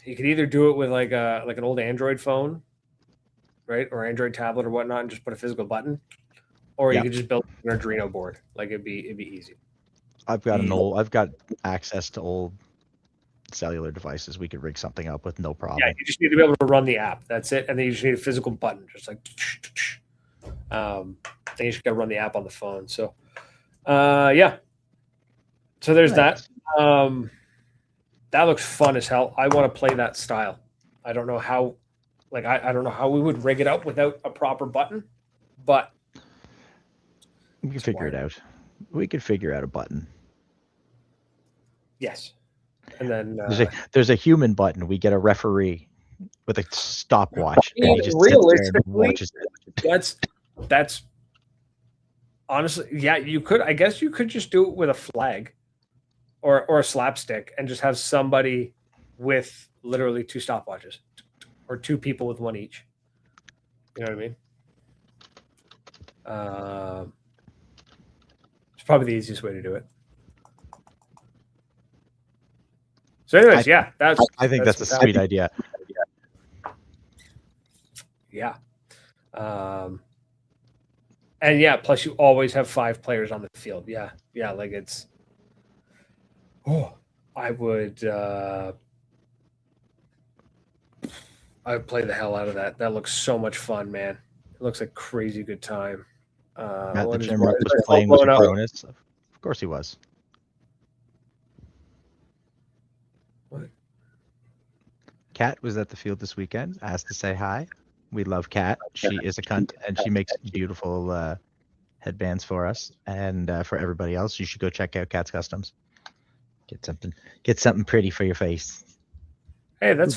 you could either do it with like an old Android phone, right? Or Android tablet or whatnot, and just put a physical button. Or you could just build an Arduino board. Like it'd be easy.
I've got access to old cellular devices. We could rig something up with no problem.
Yeah, you just need to be able to run the app. That's it. And then you just need a physical button, just like then you just gotta run the app on the phone. So yeah. So there's that. That looks fun as hell. I want to play that style. I don't know how I don't know how we would rig it up without a proper button, but
we can figure it out. We could figure out a button.
Yes. And then
there's a human button. We get a referee with a stopwatch. And he just sits there and watches it.
That's honestly, yeah, you could. I guess you could just do it with a flag or a slapstick and just have somebody with literally two stopwatches or two people with one each. You know what I mean? It's probably the easiest way to do it. So, anyways, yeah,
I think that's a sweet idea.
Yeah. And yeah, plus you always have 5 players on the field. Yeah. Yeah. Like it's, I would play the hell out of that. That looks so much fun, man. It looks like crazy good time.
Matt the
What is-
Gym
what
Rook
is
was
my
playing
phone
with
blowing up?
Cronus. Of course he was.
What?
Kat was at the field this weekend. Asked to say hi. We love Kat. She is a cunt, and she makes beautiful headbands for us and for everybody else. You should go check out Kat's Customs. Get something pretty for your face.
Hey, that's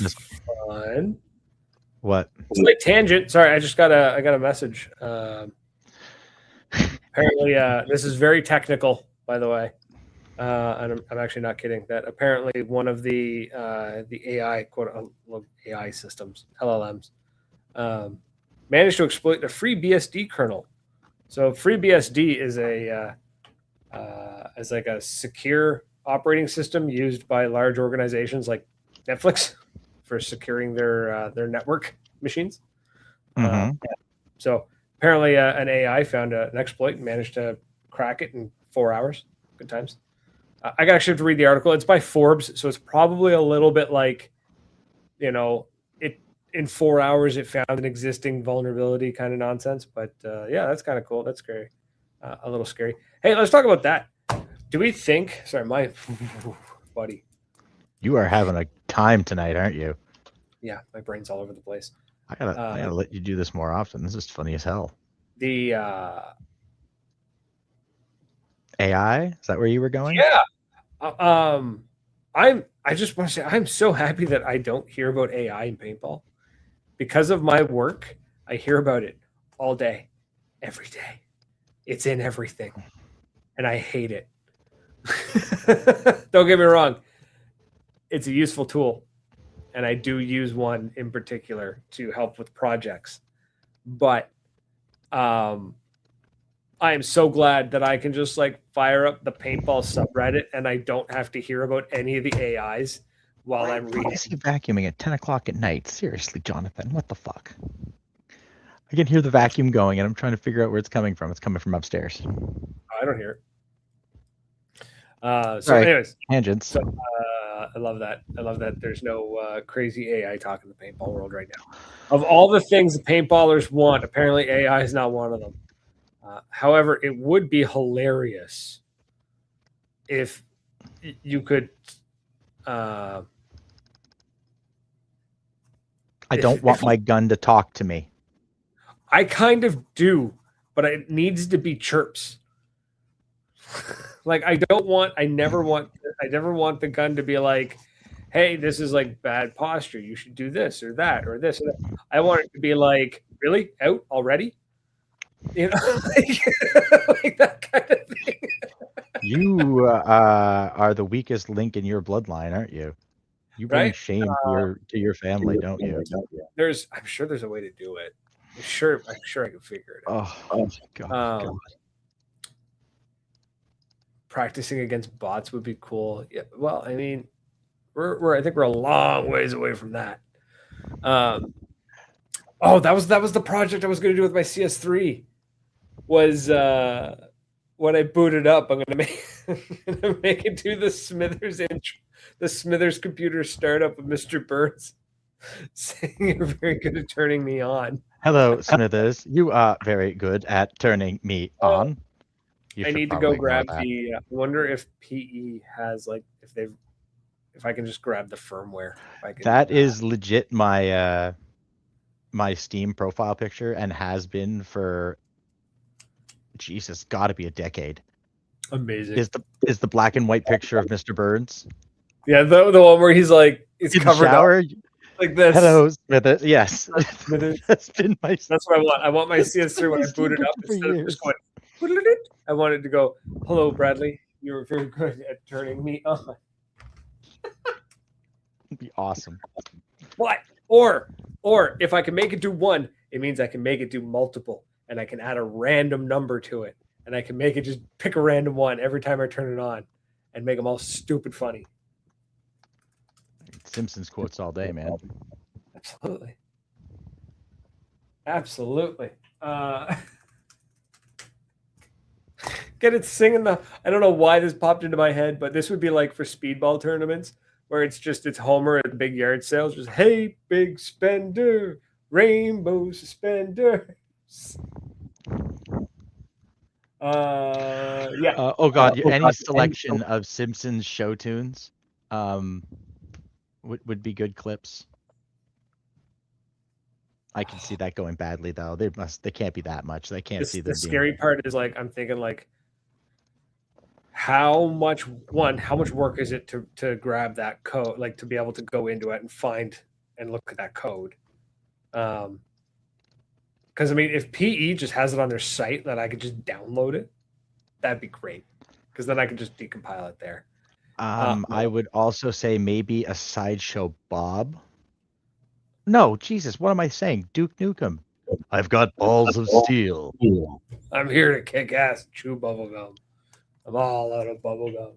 fun.
What?
Slight tangent. Sorry, I got a message. Apparently, this is very technical, by the way, and I'm actually not kidding. That apparently one of the AI AI systems, LLMs, managed to exploit the FreeBSD kernel. So FreeBSD is is like a secure operating system used by large organizations like Netflix for securing their network machines.
Mm-hmm.
So apparently, an AI found an exploit and managed to crack it in 4 hours. Good times. I actually have to read the article. It's by Forbes, so it's probably a little bit like, it in 4 hours it found an existing vulnerability kind of nonsense. But yeah, that's kind of cool. That's scary. A little scary. Hey, let's talk about that. Do we think? Sorry, my buddy.
You are having a time tonight, aren't you?
Yeah, my brain's all over the place.
I gotta let you do this more often. This is funny as hell.
The
AI? Is that where you were going?
yeah. I just want to say I'm so happy that I don't hear about AI in paintball. Because of my work, I hear about it all day, every day. It's in everything. And I hate it. Don't get me wrong. It's a useful tool. And I do use one in particular to help with projects. But I am so glad that I can just like fire up the paintball subreddit and I don't have to hear about any of the AIs while I'm reading.
Why is he vacuuming at 10 o'clock at night? Seriously, Jonathan, what the fuck? I can hear the vacuum going and I'm trying to figure out where it's coming from. It's coming from upstairs.
I don't hear it. So,
Sorry,
anyways,
tangents.
So, I love that. I love that there's no crazy AI talk in the paintball world right now. Of all the things the paintballers want, apparently AI is not one of them. However, it would be hilarious if you could.
I don't want my gun to talk to me.
I kind of do, but it needs to be chirps. Like I never want the gun to be like, hey, this is like bad posture. You should do this or that or this or that. I want it to be like, really? Out already? You know, like that kind of thing.
You are the weakest link in your bloodline, aren't you? You bring
Right?
shame to your family, don't you?
I'm sure there's a way to do it. I'm sure I can figure it out.
Oh God.
Practicing against bots would be cool. Yeah, well, I mean, I think we're a long ways away from that. Oh, that was the project I was going to do with my CS3. Was when I boot it up, I'm going to make it do the Smithers computer startup with Mr. Burns saying you're very good at turning me on.
Hello, Smithers. You are very good at turning me on.
I need to go grab the. I wonder if PE has like if I can just grab the firmware.
That is legit my my Steam profile picture and has been for Jesus, got to be a decade.
Amazing.
Is the black and white picture of Mr. Burns?
Yeah, the one where he's like it's covered up like this.
Hello, Smithers. Yes, that's been my.
That's what I want. I want my CS3 when I boot it up instead of just going. I want it to go. Hello, Bradley. You were very good at turning me on.
It'd be awesome.
What? Or if I can make it do one, it means I can make it do multiple, and I can add a random number to it, and I can make it just pick a random one every time I turn it on, and make them all stupid funny.
Simpsons quotes all day, man.
Absolutely. Absolutely. Get it singing the. I don't know why this popped into my head, but this would be like for speedball tournaments where it's Homer at the big yard sales, just hey big spender, rainbow suspenders. Yeah.
Oh God, any selection of Simpsons show tunes would be good clips. I can see that going badly though. They can't be that much. They can't see
The
them being.
scary part is like I'm thinking like how much work is it to grab that code, like to be able to go into it and find and look at that code. Because I mean, if PE just has it on their site that I could just download it, that'd be great. Because then I could just decompile it there.
I would also say maybe a Sideshow Bob. No, Jesus, what am I saying? Duke Nukem. I've got balls of steel.
I'm here to kick ass, chew bubblegum. I'm all out of bubblegum.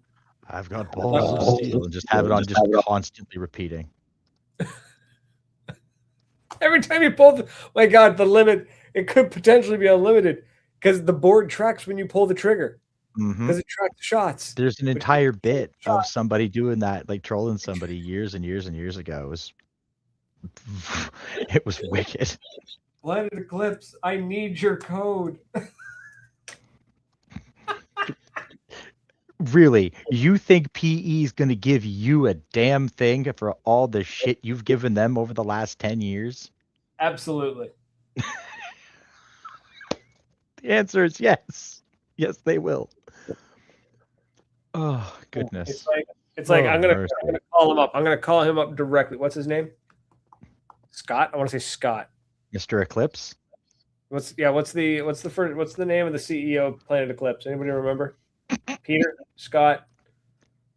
I've got balls of steel, and just have it on just constantly repeating.
Every time you pull my God, the limit, it could potentially be unlimited because the board tracks when you pull the trigger. Because it tracks the shots.
There's an entire bit of somebody doing that, like trolling somebody years and years and years ago. It was wicked.
Planet Eclipse, I need your code.
Really, you think PE is going to give you a damn thing for all the shit you've given them over the last 10 years?
Absolutely.
The answer is yes. Yes, they will. Oh, goodness.
It's like I'm gonna call him up. I'm gonna call him up directly. What's his name? Scott? I want to say Scott.
Mr. Eclipse?
What's the name of the CEO of Planet Eclipse? Anybody remember? Peter? Scott?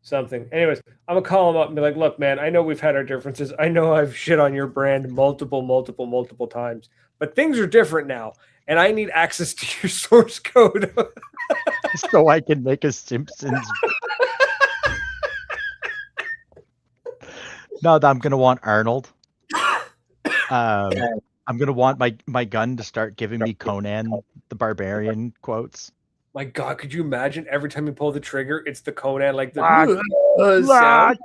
Something. Anyways, I'm gonna call him up and be like, look, man, I know we've had our differences. I know I've shit on your brand multiple times, but things are different now, and I need access to your source code.
So I can make a Simpsons. No, I'm gonna want Arnold. I'm gonna want my gun to start giving me Conan the Barbarian quotes.
My God, could you imagine every time you pull the trigger, it's the Conan like the sound.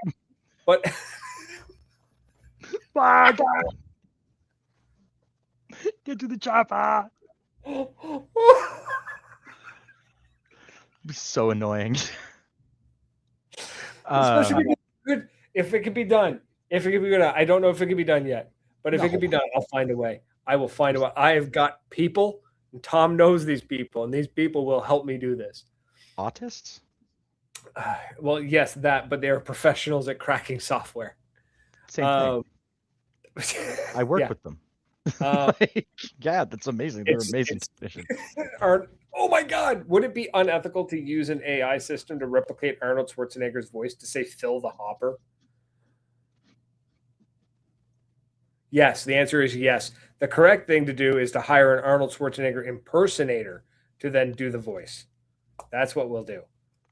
But
get to the chopper. Be so annoying.
Especially good if it could be done. If it could be good, I don't know if it could be done yet. But if it could be done, I'll find a way. I will find a way. I have got people, and Tom knows these people, and these people will help me do this.
Autists?
Well, yes, that, but they are professionals at cracking software.
Same thing. I work with them. Yeah, that's amazing. They're amazing technicians.
Oh my God! Would it be unethical to use an AI system to replicate Arnold Schwarzenegger's voice to say "Phil the Hopper"? Yes, the answer is yes. The correct thing to do is to hire an Arnold Schwarzenegger impersonator to then do the voice. That's what we'll do.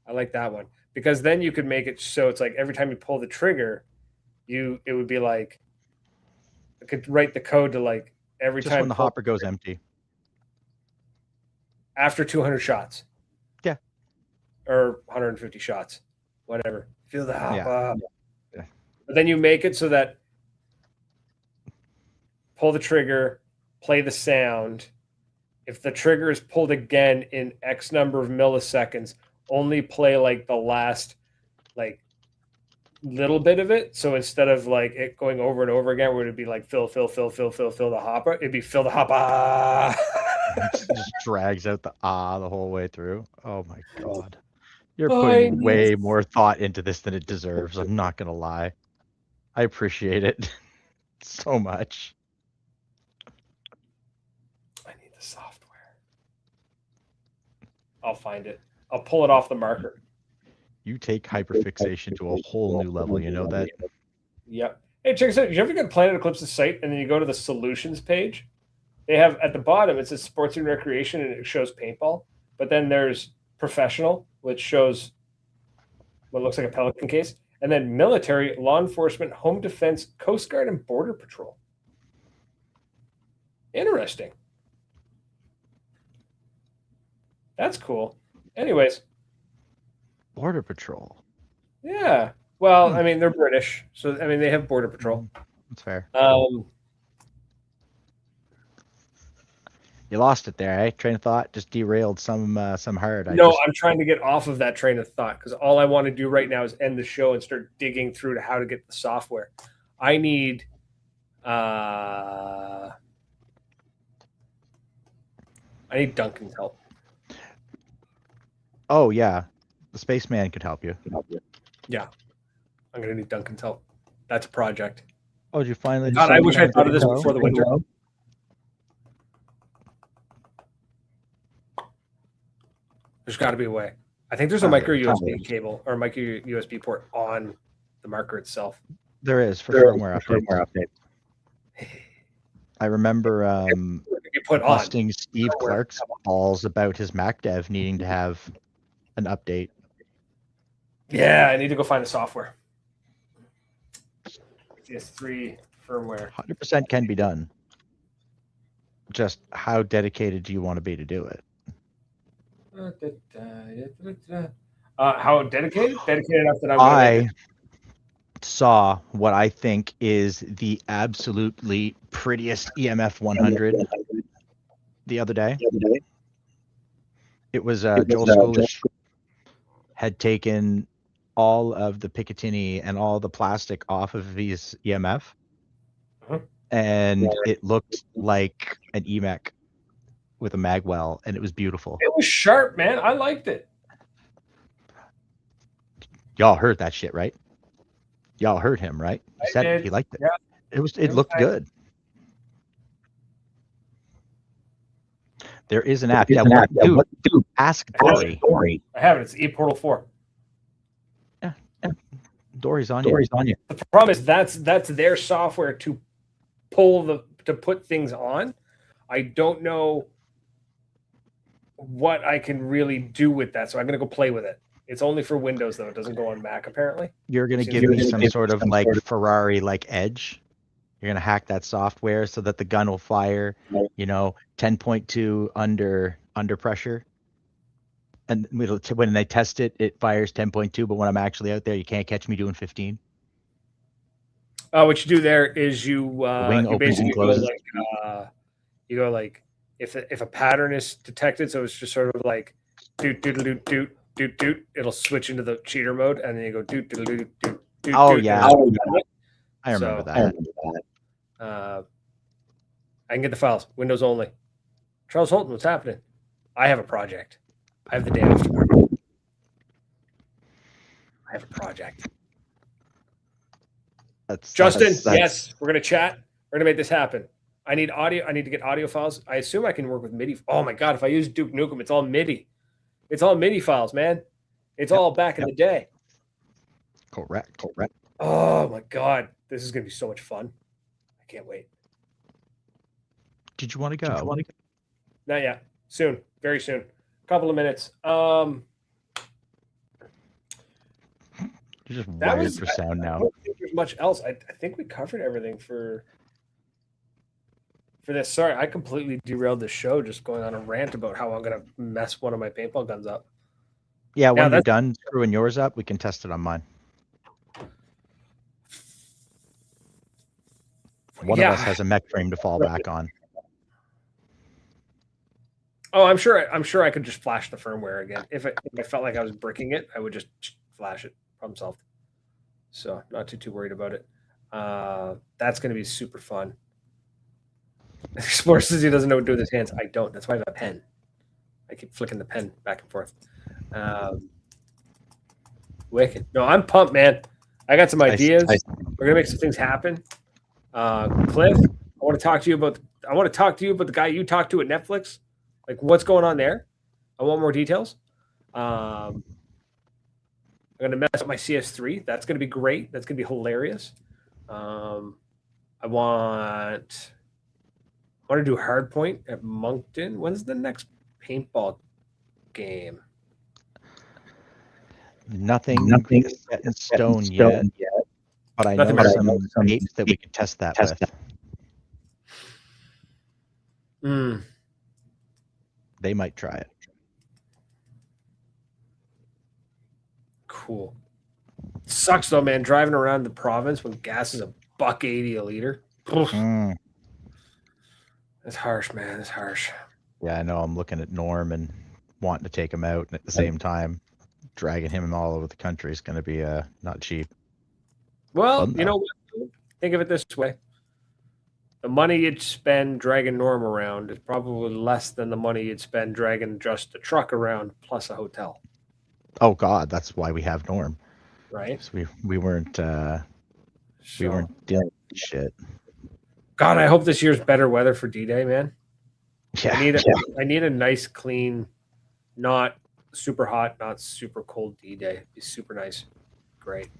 I like that one because then you could make it so it's like every time you pull the trigger, it would be like I could write the code to like every
just
time
when the hopper goes empty.
After 200 shots.
Yeah.
Or 150 shots. Whatever. Feel the hopper.
Yeah.
But then you make it so that pull the trigger, play the sound. If the trigger is pulled again in X number of milliseconds, only play like the last like little bit of it. So instead of like it going over and over again, where it'd be like fill the hopper, it'd be fill the hopper.
Just drags out the the whole way through. Oh my God. You're putting way more thought into this than it deserves. I'm not gonna lie. I appreciate it so much.
I need the software. I'll find it. I'll pull it off the marker.
You take hyperfixation to a whole new level, you know that?
Yep. Hey, check this out. Did you ever go to Planet Eclipse's site and then you go to the solutions page? They have at the bottom, it says sports and recreation and it shows paintball. But then there's professional, which shows what looks like a Pelican case. And then military, law enforcement, home defense, Coast Guard, and Border Patrol. Interesting. That's cool. Anyways.
Border Patrol.
Yeah. Well, I mean, they're British, so I mean, they have Border Patrol.
That's fair. You lost it there, eh? Train of thought just derailed some hard.
I'm trying to get off of that train of thought because all I want to do right now is end the show and start digging through to how to get the software. I need Duncan's help.
Oh yeah, the spaceman could help you.
Yeah, I'm gonna need Duncan's help. That's a project.
Oh, did you finally?
God, I wish I thought of this before the winter. There's got to be a way. I think there's a micro USB cable or micro USB port on the marker itself.
There is for firmware update. I remember busting Steve Clark's balls about his Mac dev needing to have an update.
Yeah, I need to go find the software. CS3 firmware.
100% can be done. Just how dedicated do you want to be to do it?
How dedicated? Dedicated enough that
I saw what I think is the absolutely prettiest EMF 100 the other day. It was Joel Scolish had taken all of the Picatinny and all the plastic off of his EMF, and it looked like an EMEC with a magwell, and it was beautiful.
It was sharp, man. I liked it.
Y'all heard that shit, right? Y'all heard him, right? He said he liked it. Yeah. It looked good. There is an app. Dude, ask Dory.
I have it. It's ePortal 4.
Yeah. Dory's on you.
The problem is that's their software to put things on. I don't know what I can really do with that, so I'm gonna go play with it. It's only for Windows though; it doesn't go on Mac apparently.
You're gonna give me some sort of like Ferrari like edge. You're gonna hack that software so that the gun will fire, 10.2 under pressure. And when they test it, it fires 10.2. But when I'm actually out there, you can't catch me doing 15.
What you do there is you basically go like if a pattern is detected, so it's just sort of like doot doot doot doot doot doot. It'll switch into the cheater mode, and then you go doot doot doot doot doot.
Oh yeah, I remember that.
I can get the files. Windows only. Charles Holton, what's happening? I have a project. I have the day off tomorrow. I have a project. Justin, yes, we're gonna chat. We're gonna make this happen. I need audio. I need to get audio files. I assume I can work with MIDI. Oh my god, if I use Duke Nukem, it's all MIDI. It's all MIDI files, man. It's all back in the day.
Correct.
Oh my god, this is gonna be so much fun. I can't wait.
Did you want to go?
Not yet. Soon. Very soon. Couple of minutes.
You're just wired for sound now.
I don't think there's much else. I think we covered everything for this. Sorry, I completely derailed the show just going on a rant about how I'm going to mess one of my paintball guns up.
Yeah, when you're done screwing yours up, we can test it on mine. One of us has a mech frame to fall back on.
Oh, I'm sure I could just flash the firmware again. If I felt like I was bricking it, I would just flash it. Problem solved. So not too worried about it. That's going to be super fun. Explorer says he doesn't know what to do with his hands. I don't. That's why I have a pen. I keep flicking the pen back and forth. Wicked. No, I'm pumped, man. I got some ideas. We're gonna make some things happen. Cliff, I want to talk to you about the guy you talked to at Netflix. Like, what's going on there? I want more details. I'm gonna mess up my CS3. That's gonna be great. That's gonna be hilarious. I want to do Hardpoint at Moncton. When's the next paintball game?
Nothing set in stone yet, but I
Nothing
know
better.
some apes that we could test that with.
Mm,
They might try it.
cool. Sucks though, man. Driving around the province when gas is $1.80 a liter. Oof.
Mm.
That's harsh, man. That's harsh.
Yeah, I know. I'm looking at Norm and wanting to take him out, and at the same time, dragging him all over the country is going to be not cheap.
Well,
Fun,
you know what? Think of it this way. The money you'd spend dragging Norm around is probably less than the money you'd spend dragging just a truck around plus a hotel.
Oh God, that's why we have Norm.
Right?
We weren't we weren't dealing with shit.
God, I hope this year's better weather for D-Day, man.
Yeah,
I need a nice, clean, not super hot, not super cold D-Day. It'd be super nice. Great.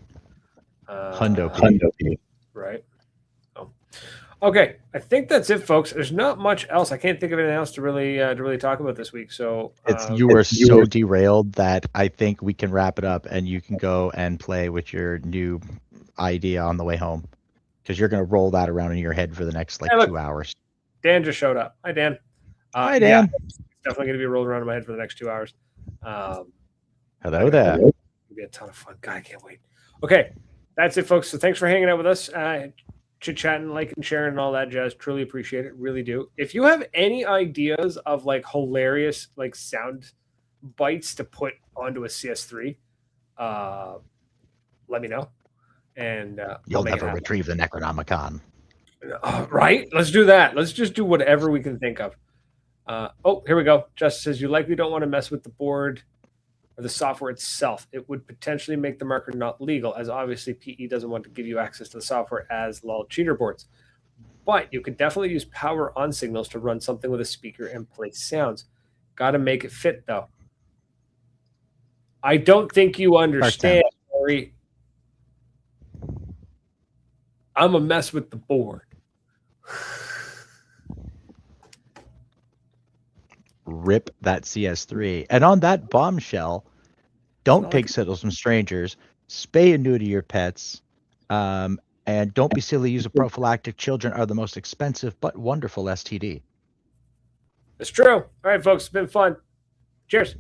Hundo P.
Right. Oh. Okay, I think that's it, folks. There's not much else. I can't think of anything else to really talk about this week. So
You were so derailed that I think we can wrap it up, and you can go and play with your new idea on the way home, because you're going to roll that around in your head for the next 2 hours.
Dan just showed up. Hi, Dan.
Hi, Dan.
Yeah, it's definitely going to be rolled around in my head for the next 2 hours.
Hello there.
It'll be a ton of fun. God, I can't wait. Okay, that's it, folks. So thanks for hanging out with us. Chit-chatting, liking, sharing, and all that jazz. Truly appreciate it. Really do. If you have any ideas of hilarious sound bites to put onto a CS3, let me know. And
you'll never retrieve the Necronomicon.
Right? Let's do that. Let's just do whatever we can think of. Oh, here we go. Just says you likely don't want to mess with the board or the software itself. It would potentially make the marker not legal, as obviously PE doesn't want to give you access to the software as lol cheater boards. But you could definitely use power on signals to run something with a speaker and play sounds. Got to make it fit, though. I don't think you understand, Corey. I'm a mess with the board.
Rip that CS3. And on that bombshell, don't pig settle some strangers, spay and neuter your pets, and don't be silly. Use a prophylactic. Children are the most expensive but wonderful STD.
It's true. All right, folks, it's been fun. Cheers.